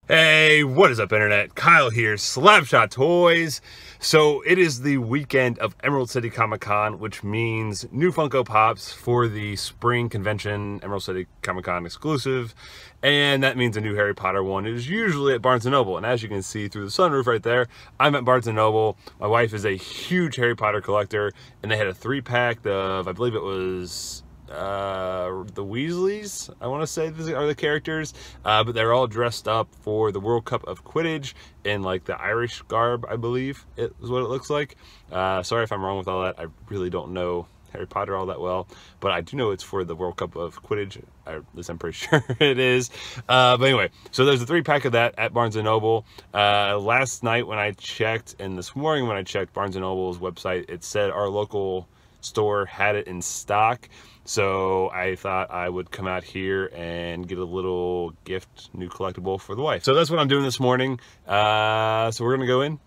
Hey, what is up, Internet? Kyle here, Slapshot Toys. So it is the weekend of Emerald City Comic Con, which means new Funko Pops for the spring convention, Emerald City Comic Con exclusive, and that means a new Harry Potter one. It is usually at Barnes & Noble, and as you can see through the sunroof right there, I'm at Barnes & Noble. My wife is a huge Harry Potter collector, and they had a 3-pack of, I believe it was the Weasleys, I want to say these are the characters, but they're all dressed up for the World Cup of Quidditch in like the Irish garb, I believe it is what it looks like. Sorry if I'm wrong with all that. I really don't know Harry Potter all that well, but I do know it's for the World Cup of Quidditch. At least I'm pretty sure it is. But anyway, so there's a 3-pack of that at Barnes & Noble. Last night when I checked, and this morning when I checked Barnes & Noble's website, it said our local store had it in stock. So I thought I would come out here and get a little gift, new collectible for the wife. So that's what I'm doing this morning. So we're gonna go in,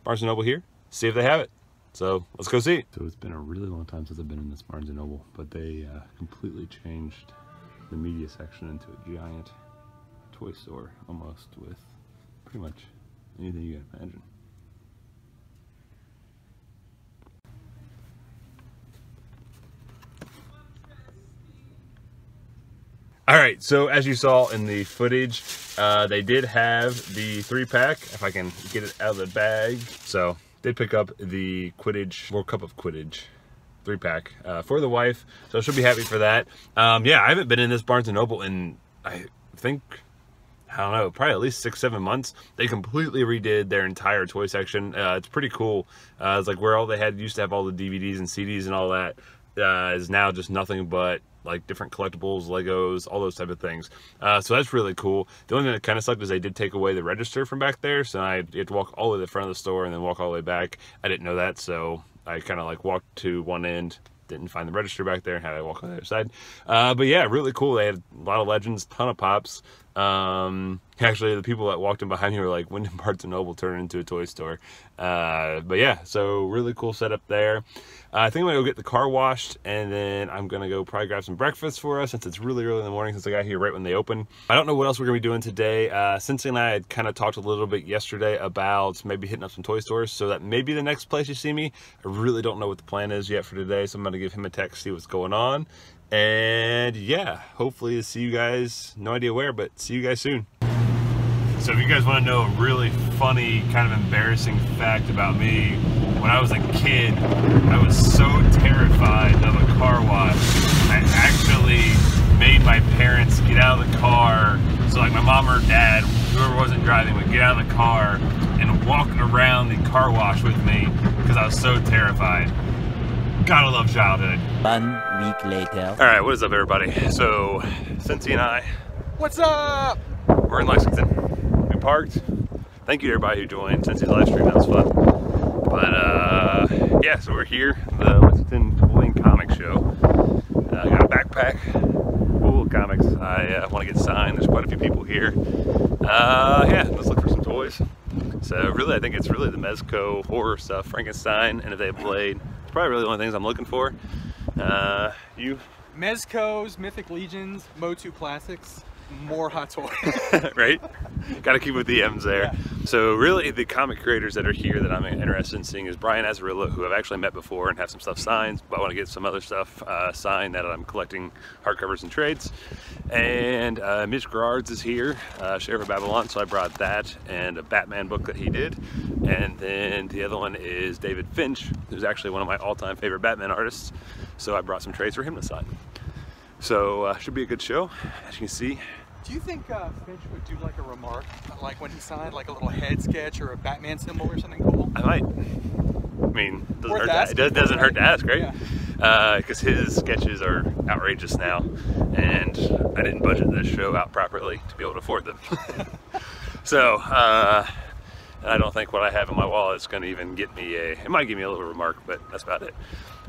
Barnes & Noble here, see if they have it. So let's go see. So it's been a really long time since I've been in this Barnes & Noble, but they completely changed the media section into a giant toy store, almost, with pretty much anything you can imagine. Alright, so as you saw in the footage, they did have the 3-pack, if I can get it out of the bag. So, did pick up the Quidditch, World Cup of Quidditch 3-pack for the wife, so she'll be happy for that. Yeah, I haven't been in this Barnes & Noble in, I think, I don't know, probably at least 6-7 months. They completely redid their entire toy section. It's pretty cool. It's like where all they had used to have all the DVDs and CDs and all that is now just nothing but like different collectibles, Legos, all those type of things. So that's really cool. The only thing that kind of sucked is they did take away the register from back there, so I had to walk all the way to the front of the store and then walk all the way back. I didn't know that, so I kind of like walked to one end, didn't find the register back there, and had to walk on the other side. But yeah, really cool. They had a lot of legends, ton of pops. Actually, the people that walked in behind me were like, when did Barnes & Noble turn into a toy store? But yeah, so really cool setup there. I think I'm gonna go get the car washed, and then I'm gonna go probably grab some breakfast for us since it's really early in the morning, since I got here right when they open. I don't know what else we're gonna be doing today. Cincy and I had kind of talked a little bit yesterday about maybe hitting up some toy stores, so that may be the next place you see me. I really don't know what the plan is yet for today, so I'm gonna give him a text, see what's going on. And yeah, hopefully see you guys, no idea where, but see you guys soon. So if you guys want to know a really funny, kind of embarrassing fact about me, when I was a kid, I was so terrified of a car wash, I actually made my parents get out of the car. So like my mom or dad, whoever wasn't driving, would get out of the car and walk around the car wash with me because I was so terrified. Gotta love childhood. 1 week later. All right, what is up, everybody? So, Cincy and I, what's up? We're in Lexington. We parked. Thank you to everybody who joined Cincy's live stream. That was fun. But yeah, so we're here, the Lexington Toy Comic Show. I got a backpack full of comics. I want to get signed. There's quite a few people here. Yeah, let's look for some toys. So really, I think it's really the Mezco horror stuff, Frankenstein, and if they have Blade. It's probably really the only things I'm looking for. You? Mezco's, Mythic Legions, Motu Classics, more Hot Toys. Right? Got to keep with the M's there. Yeah. So really, the comic creators that are here that I'm interested in seeing is Brian Azzarello, who I've actually met before and have some stuff signed, but I want to get some other stuff signed that I'm collecting hardcovers and trades. And Mitch Gerards is here, Sheriff of Babylon, so I brought that and a Batman book that he did. And then the other one is David Finch, who's actually one of my all-time favorite Batman artists. So I brought some trades for him to sign. So should be a good show, as you can see. Do you think Finch would do like a remark, like when he signed, like a little head sketch or a Batman symbol or something cool? I might. I mean, it doesn't hurt to ask, right? Because his sketches are outrageous now, and I didn't budget this show out properly to be able to afford them. So, I don't think what I have in my wallet is going to even get me it might give me a little remark, but that's about it.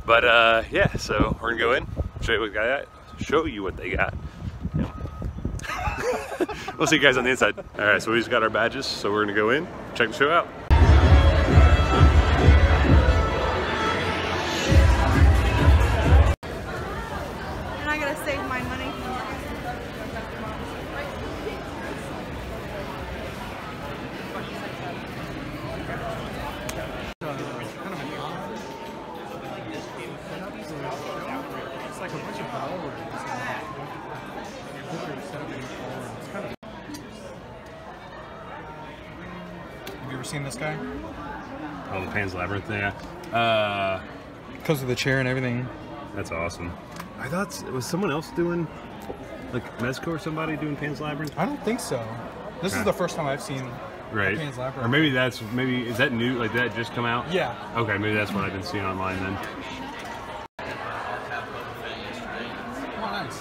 But yeah, so we're going to go in, show you what they got. We'll see you guys on the inside. All right, so we just got our badges, so we're gonna go in, check the show out. And I gotta save my money. you ever seen this guy? Oh, the Pan's Labyrinth, yeah. Because of the chair and everything. That's awesome. I thought it was someone else doing, like Mezco or somebody doing Pan's Labyrinth. I don't think so. This is the first time I've seen Pan's Labyrinth. Or maybe is that new? Like that just come out? Yeah. Okay, maybe that's what I've been seeing online then. Oh, nice.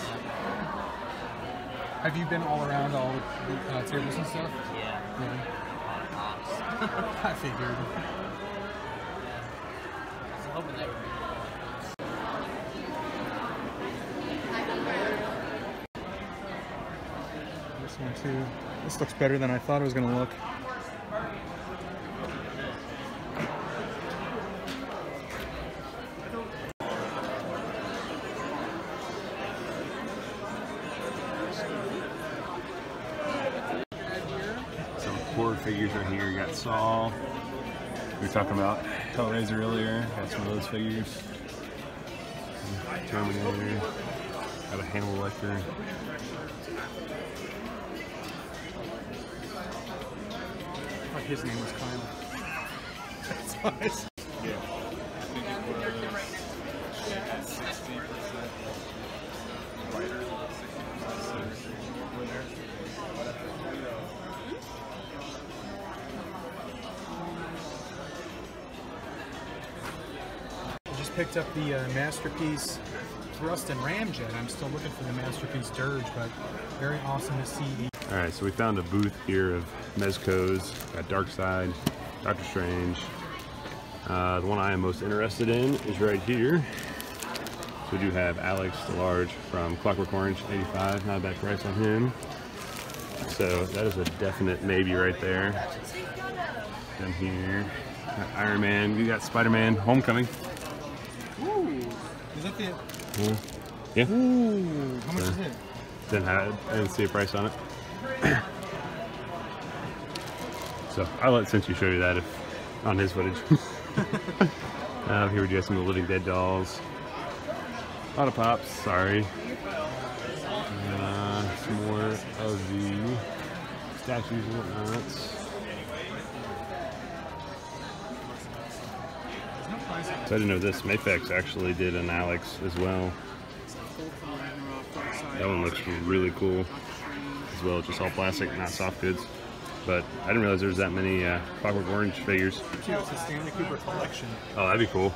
Have you been all around all the tables and stuff? Yeah. I figured. This one too. This looks better than I thought it was going to look. Some horror figures right here. You got Saw. We were talking about Hellraiser earlier. Got some of those figures. Terminator. Got a Hannibal Lecter. Oh, his name was Kyle. That's nice. Yeah. I think it was 60% writer, 60% winner. I just picked up the Masterpiece Thrust and Ramjet. I'm still looking for the Masterpiece Dirge, but very awesome to see. Alright, so we found a booth here of Mezco's. Got Darkseid, Doctor Strange. The one I am most interested in is right here. So we do have Alex the Large from Clockwork Orange, 85. Not a bad price on him. So that is a definite maybe right there. Down here, got Iron Man. We got Spider-Man Homecoming. Ooh, is that the? Yeah. Ooh, how much is it? I didn't see a price on it. So I'll let Cincy show you that if on his footage. Here we do have some of the Living Dead dolls. A lot of pops, sorry. Some more of the statues and whatnot. So I didn't know this. Mayfex actually did an Alex as well. That one looks really cool as well. Just all plastic, not soft goods. But I didn't realize there was that many Clockwork Orange figures. It's a Stanley Cooper collection. Oh, that'd be cool.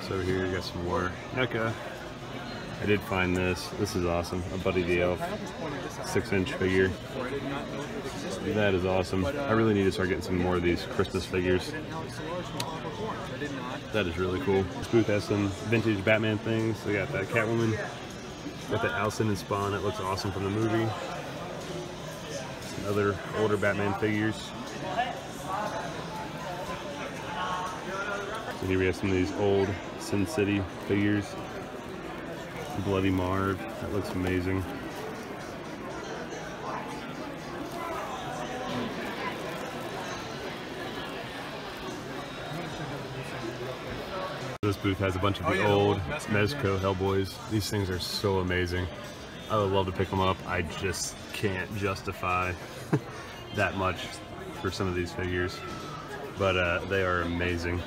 So over here you got some more NECA. I did find this. This is awesome. A Buddy the Elf 6-inch figure. That is awesome. I really need to start getting some more of these Christmas figures. That is really cool. This booth has some vintage Batman things. They got that Catwoman. Got the Alcyn and Spawn. That looks awesome from the movie. Some other older Batman figures. So here we have some of these old Sin City figures. Bloody Marv. That looks amazing. This booth has a bunch of the old Mezco Hellboys. These things are so amazing. I would love to pick them up. I just can't justify that much for some of these figures. But they are amazing.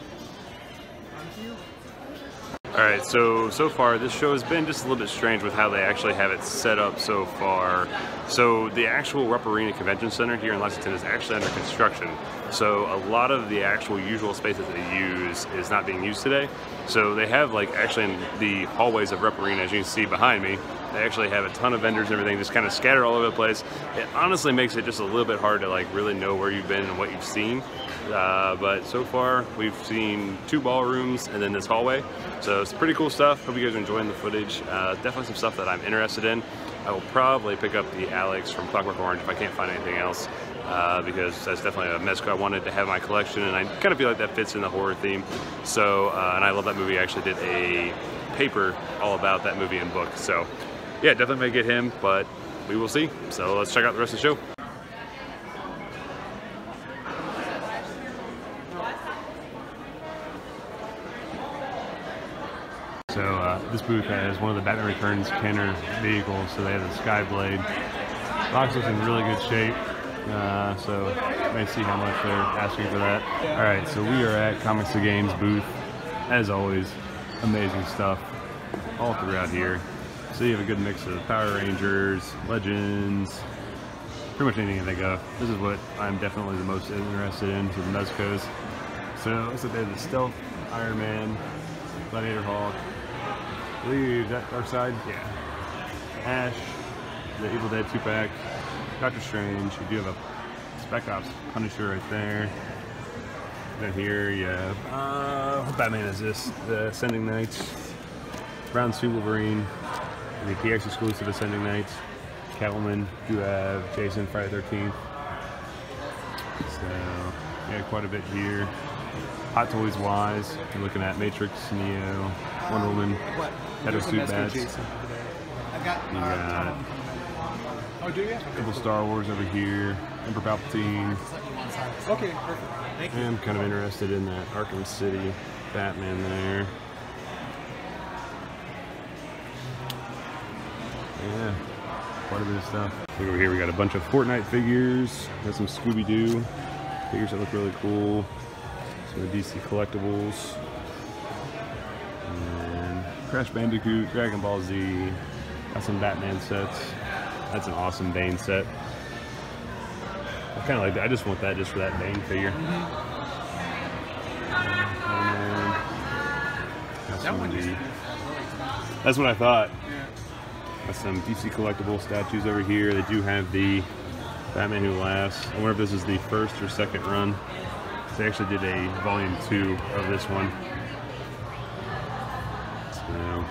Alright, so far this show has been just a little bit strange with how they actually have it set up so far. So the actual Rupp Arena Convention Center here in Lexington is actually under construction. So a lot of the actual usual space that they use is not being used today. So they have like actually in the hallways of Rupp Arena, as you can see behind me, they actually have a ton of vendors and everything just kind of scattered all over the place. It honestly makes it just a little bit hard to like really know where you've been and what you've seen. But so far we've seen 2 ballrooms and then this hallway. So it's pretty cool stuff. Hope you guys are enjoying the footage. Definitely some stuff that I'm interested in. I will probably pick up the Alex from Clockwork Orange if I can't find anything else. Because that's definitely a Mezco I wanted to have in my collection, and I kind of feel like that fits in the horror theme. So, and I love that movie. I actually did a paper all about that movie and book. So, yeah, definitely may get him, but we will see. So let's check out the rest of the show. So this booth has one of the Batman Returns Kenner vehicles. So they have the Skyblade. Box looks in really good shape. So you may see how much they're asking for that. All right, so we are at Comics to Games booth. As always, amazing stuff all throughout here. So you have a good mix of Power Rangers, Legends, pretty much anything they go. This is what I'm definitely the most interested in, so the Mezcos. So it looks like they have the Stealth, Iron Man, Gladiator Hawk, I believe that Dark Side, yeah. Ash, the Evil Dead 2-pack, Doctor Strange. You do have a Spec Ops Punisher right there. Then here you have, what Batman is this? The Ascending Knights, Brown Suit Wolverine, the PX exclusive Ascending Knights, Catwoman. You have Jason, Friday the 13th. So yeah, quite a bit here. Hot Toys wise, you're looking at Matrix, Neo, Wonder Woman, Shadow Suit Bats. You got oh, do you? a couple Star Wars over here, Emperor Palpatine. Okay, perfect. Thank you. I'm kind of interested in that Arkham City Batman there. Yeah, quite a bit of stuff. Look over here, we got a bunch of Fortnite figures. Got some Scooby-Doo figures that look really cool. Some of the DC Collectibles. And Crash Bandicoot, Dragon Ball Z. Got some Batman sets. That's an awesome Bane set. I kind of like that. I just want that just for that Bane figure. That's what I thought. Got some DC Collectible statues over here. They do have the Batman Who Laughs. I wonder if this is the first or second run. They actually did a volume 2 of this one. So,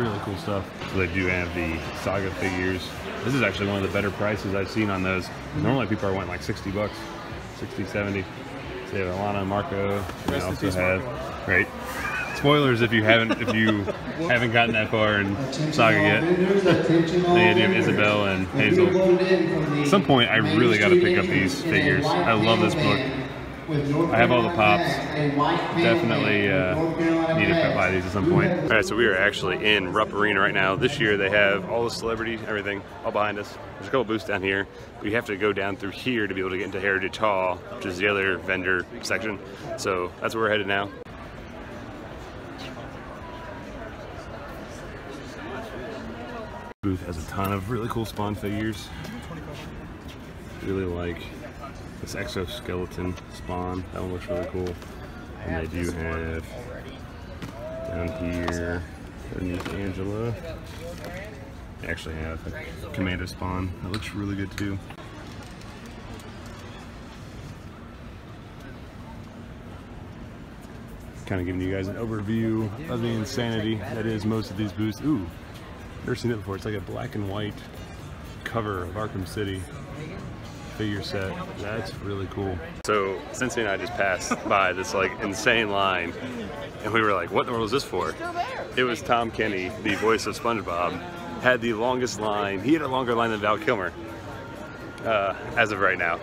really cool stuff. So they do have the Saga figures. This is actually one of the better prices I've seen on those. Normally people are wanting like 60 bucks, 60, 70. So they have Alana and Marco. They also have, right? Spoilers if you haven't haven't gotten that far in Saga yet. They do have Isabel and Hazel. At some point, I really got to pick up these figures. I love this book. I have all the pops. Definitely need to buy these at some point. All right, so we are actually in Rupp Arena right now. This year they have all the celebrities, everything, all behind us. There's a couple booths down here. We have to go down through here to be able to get into Heritage Hall, which is the other vendor section. So that's where we're headed now. Booth has a ton of really cool Spawn figures. Really like this exoskeleton Spawn. That one looks really cool. And they do have down here underneath Angela. They actually have a Commando Spawn. That looks really good too. Kind of giving you guys an overview of the insanity that is most of these booths. Ooh. Never seen it before. It's like a black and white cover of Arkham City figure set. That's really cool. So Cincy and I just passed by this like insane line, and we were like, "What in the world is this for?" It was Tom Kenny, the voice of SpongeBob, had the longest line. He had a longer line than Val Kilmer, as of right now.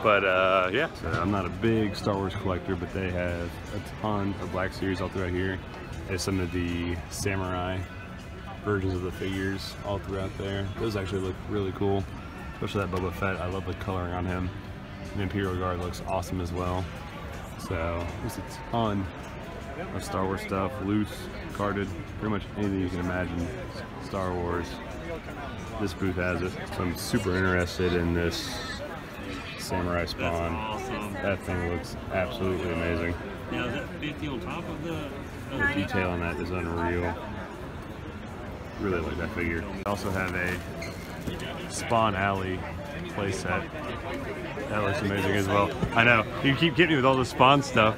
But yeah, so I'm not a big Star Wars collector, but they have a ton of Black Series all throughout here. There's some of the samurai versions of the figures all throughout there. Those actually look really cool, especially that Boba Fett. I love the coloring on him. The Imperial Guard looks awesome as well. So there's a ton of Star Wars stuff, loose, carded, pretty much anything you can imagine Star Wars. This booth has it, so I'm super interested in this Samurai Spawn. Awesome. That thing looks absolutely amazing. Now is that 50 on top of the detail on that is unreal. Really like that figure. I also have a Spawn Alley playset. That looks amazing as well. I know, you keep getting me with all the Spawn stuff.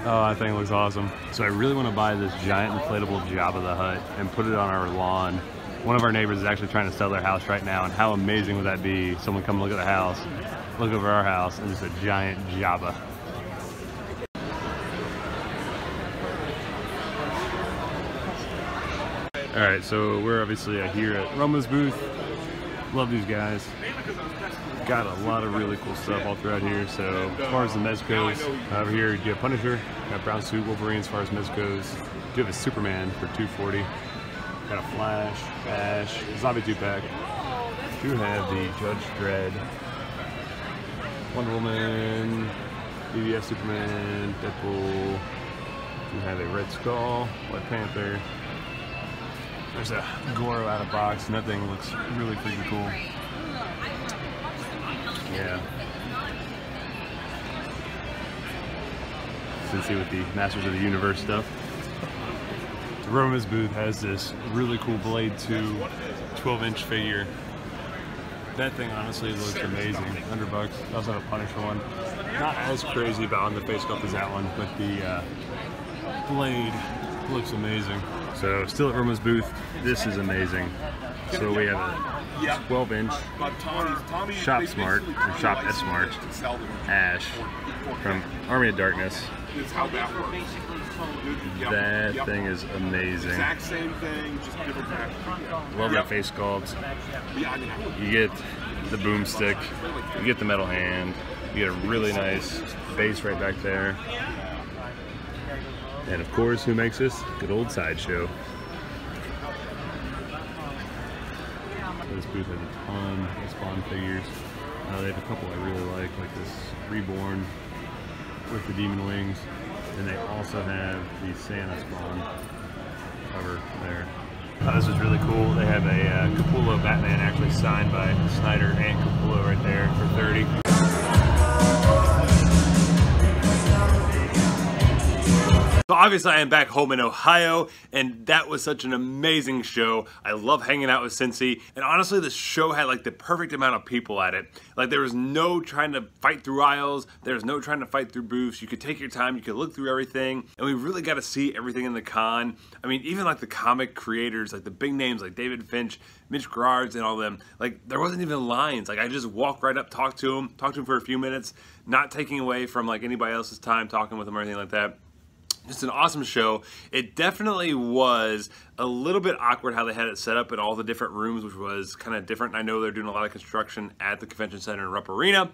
Oh, that thing looks awesome. So I really want to buy this giant inflatable Jabba the Hutt and put it on our lawn. One of our neighbors is actually trying to sell their house right now, and how amazing would that be? Someone come look at the house, look over our house, and just a giant Jabba. Alright, so we're obviously here at Roma's booth. Love these guys. Got a lot of really cool stuff all throughout here. So as far as the Mezcos, over here you have Punisher, got Brown Suit Wolverine as far as Mezcos. You have a Superman for $240. Got a Flash, Ash, Zombie 2-pack. do have the Judge Dredd, Wonder Woman, BVS Superman, Deadpool. We have a Red Skull, Black Panther. There's a Goro out of box, and that thing looks really freaking cool. Yeah. Cincy with the Masters of the Universe stuff. Roma's booth has this really cool Blade 2 12-inch figure. That thing honestly looks amazing. $100 bucks. I also have a Punisher one. Not as crazy about on the face sculpt as that one, but the Blade looks amazing. So still at Roma's booth, this is amazing. So we have a 12-inch Shop Smart, or Shop S Smart, Ash from Army of Darkness. That thing is amazing. Exact same thing, just different pattern. Love that face sculpt. You get the boomstick, you get the metal hand, you get a really nice base right back there. And of course, who makes this? Good old Sideshow. This booth has a ton of Spawn figures. They have a couple I really like this Reborn with the demon wings. And they also have the Santa Spawn cover there. This is really cool. They have a Capullo Batman actually signed by Snyder and Capullo right there for $30. So obviously I am back home in Ohio, and that was such an amazing show. I love hanging out with Cincy, and honestly the show had like the perfect amount of people at it. Like there was no trying to fight through aisles, there was no trying to fight through booths. You could take your time, you could look through everything, and we really got to see everything in the con. I mean, even like the comic creators, like the big names like David Finch, Mitch Gerards and all them, like there wasn't even lines. Like I just walked right up, talked to him for a few minutes, not taking away from like anybody else's time talking with them or anything like that. Just an awesome show. It definitely was a little bit awkward how they had it set up in all the different rooms, which was kind of different. I know they're doing a lot of construction at the convention center in Rupp Arena,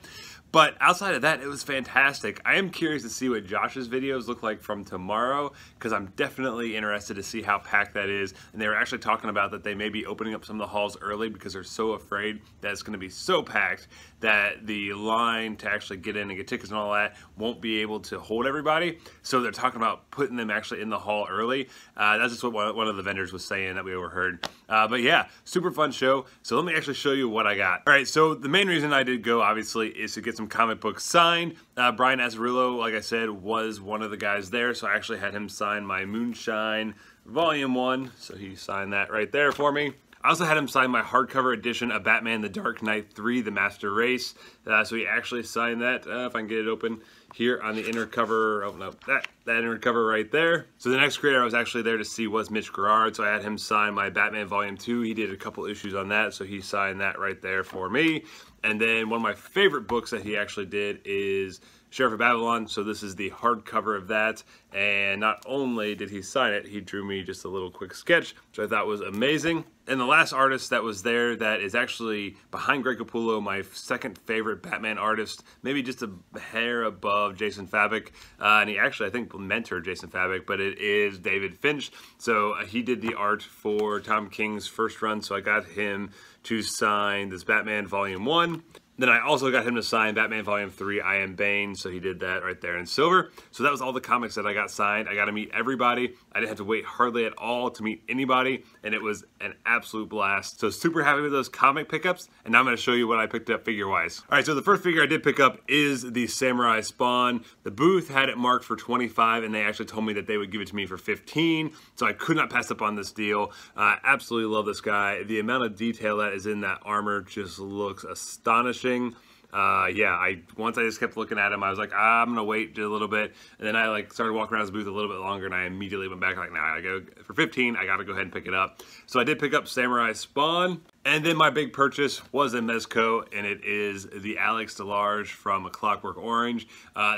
but outside of that, it was fantastic. I am curious to see what Josh's videos look like from tomorrow, because I'm definitely interested to see how packed that is. And they were actually talking about that they may be opening up some of the halls early because they're so afraid that it's going to be so packed that the line to actually get in and get tickets and all that won't be able to hold everybody. So they're talking about putting them actually in the hall early. That's just what one of the vendors was saying that we overheard. But yeah, super fun show. So let me actually show you what I got. All right, so the main reason I did go, obviously, is to get some comic books signed. Brian Azzarello, like I said, was one of the guys there, so I actually had him sign my Moonshine Volume 1. So he signed that right there for me. I also had him sign my hardcover edition of Batman The Dark Knight 3, The Master Race. So he actually signed that, if I can get it open, here on the inner cover. Oh no, that inner cover right there. So the next creator I was actually there to see was Mitch Gerard. So I had him sign my Batman Volume 2. He did a couple issues on that, so he signed that right there for me. And then one of my favorite books that he actually did is Sheriff of Babylon. So this is the hardcover of that. And not only did he sign it, he drew me just a little quick sketch, which I thought was amazing. And the last artist that was there that is actually behind Greg Capullo, my second favorite Batman artist, maybe just a hair above Jason Fabok. And he actually, I think, mentored Jason Fabok, but it is David Finch. So he did the art for Tom King's first run, so I got him to sign this Batman Volume 1. Then I also got him to sign Batman Volume 3, I Am Bane, so he did that right there in silver. So that was all the comics that I got signed. I got to meet everybody. I didn't have to wait hardly at all to meet anybody, and it was an absolute blast. So super happy with those comic pickups, and now I'm going to show you what I picked up figure-wise. All right, so the first figure I did pick up is the Samurai Spawn. The booth had it marked for $25, and they actually told me that they would give it to me for $15, so I could not pass up on this deal. Absolutely love this guy. The amount of detail that is in that armor just looks astonishing. Yeah, once I just kept looking at him, I was like, I'm gonna wait a little bit, and then I like started walking around his booth a little bit longer, and I immediately went back like, nah, I go for 15. I gotta go ahead and pick it up. So I did pick up Samurai Spawn, and then my big purchase was in Mezco, and it is the Alex DeLarge from A Clockwork Orange.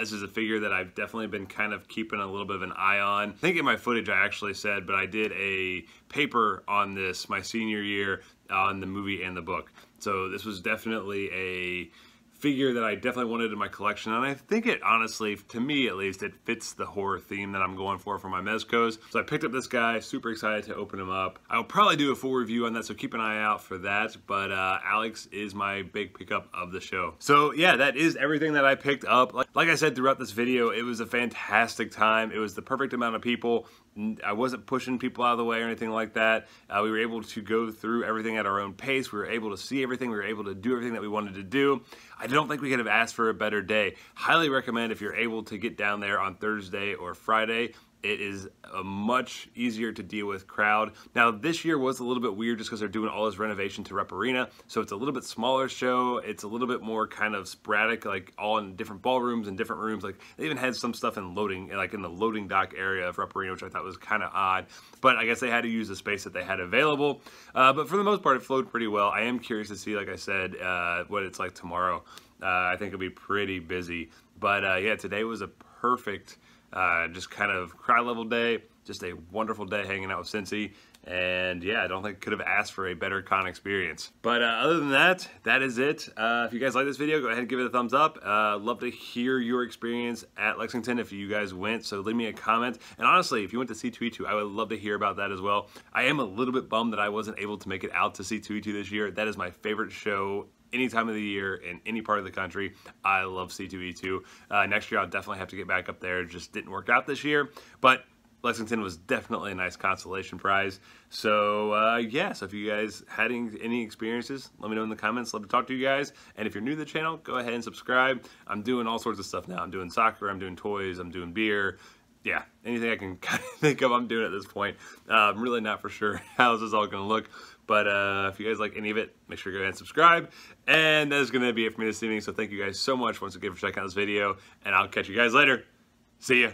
This is a figure that I've definitely been kind of keeping a little bit of an eye on. I think in my footage I actually said, but I did a paper on this my senior year on the movie and the book. So this was definitely a figure that I definitely wanted in my collection, and I think it honestly, to me at least, it fits the horror theme that I'm going for my Mezcos. So I picked up this guy, super excited to open him up. I'll probably do a full review on that, so keep an eye out for that, but Alex is my big pickup of the show. So yeah, that is everything that I picked up. Like I said throughout this video, it was a fantastic time. It was the perfect amount of people. I wasn't pushing people out of the way or anything like that. We were able to go through everything at our own pace. We were able to see everything. We were able to do everything that we wanted to do. I don't think we could have asked for a better day. Highly recommend if you're able to get down there on Thursday or Friday. It is a much easier to deal with crowd. Now, this year was a little bit weird just because they're doing all this renovation to Rep Arena, so it's a little bit smaller show. It's a little bit more kind of sporadic, like all in different ballrooms and different rooms. Like they even had some stuff in loading, like in the loading dock area of Rep Arena, which I thought was kind of odd. But I guess they had to use the space that they had available. But for the most part, it flowed pretty well. I am curious to see, like I said, what it's like tomorrow. I think it'll be pretty busy. But yeah, today was a perfect just kind of crowd level day, just a wonderful day hanging out with Cincy, and yeah, I don't think I could have asked for a better con experience. But other than that, that is it. If you guys like this video, go ahead and give it a thumbs up. Love to hear your experience at Lexington if you guys went, so leave me a comment. And honestly, if you went to C2E2, I would love to hear about that as well. I am a little bit bummed that I wasn't able to make it out to C2E2 this year. That is my favorite show any time of the year in any part of the country. I love C2E2. Next year I'll definitely have to get back up there. It just didn't work out this year, but Lexington was definitely a nice consolation prize. So yeah, so if you guys had any experiences, let me know in the comments. Love to talk to you guys. And if you're new to the channel, go ahead and subscribe. I'm doing all sorts of stuff now. I'm doing soccer, I'm doing toys, I'm doing beer. Yeah, anything I can kind of think of, I'm doing at this point. I'm really not for sure how this is all going to look. But if you guys like any of it, make sure to go ahead and subscribe. And that is going to be it for me this evening. So thank you guys so much once again for checking out this video. And I'll catch you guys later. See ya.